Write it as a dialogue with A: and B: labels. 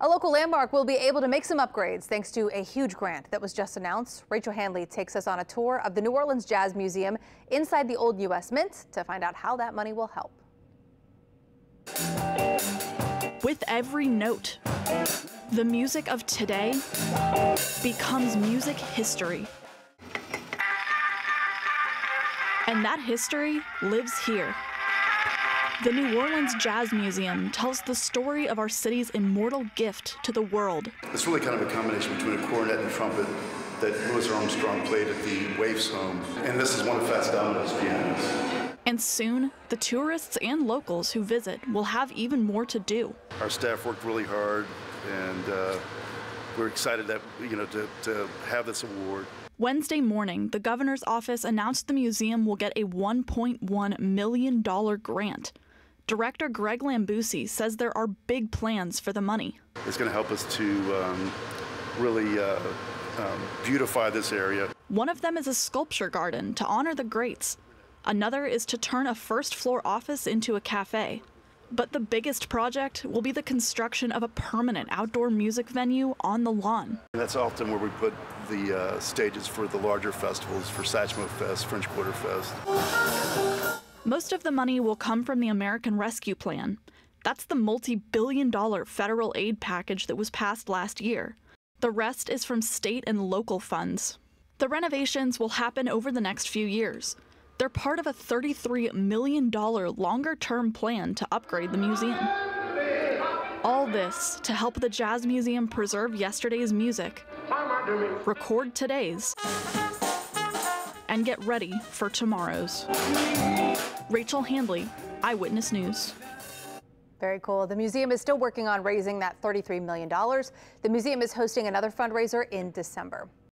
A: A local landmark will be able to make some upgrades thanks to a huge grant that was just announced. Rachel Handley takes us on a tour of the New Orleans Jazz Museum inside the old U.S. Mint to find out how that money will help.
B: With every note, the music of today becomes music history. And that history lives here. The New Orleans Jazz Museum tells the story of our city's immortal gift to the world.
C: It's really kind of a combination between a cornet and trumpet that Louis Armstrong played at the Waves home. And this is one of Fats Domino's pianos.
B: And soon, the tourists and locals who visit will have even more to do.
C: Our staff worked really hard, and we're excited that, to have this award.
B: Wednesday morning, the governor's office announced the museum will get a $1.1 million grant. Director Greg Lambousy says there are big plans for the money.
C: It's going to help us to really beautify this area.
B: One of them is a sculpture garden to honor the greats. Another is to turn a first-floor office into a cafe. But the biggest project will be the construction of a permanent outdoor music venue on the lawn.
C: That's often where we put the stages for the larger festivals, for Satchmo Fest, French Quarter Fest.
B: Most of the money will come from the American Rescue Plan. That's the multi-billion-dollar federal aid package that was passed last year. The rest is from state and local funds. The renovations will happen over the next few years. They're part of a $33 million longer-term plan to upgrade the museum. All this to help the Jazz Museum preserve yesterday's music, record today's, and get ready for tomorrow's. Rachel Handley, Eyewitness News.
A: Very cool. The museum is still working on raising that $33 million. The museum is hosting another fundraiser in December.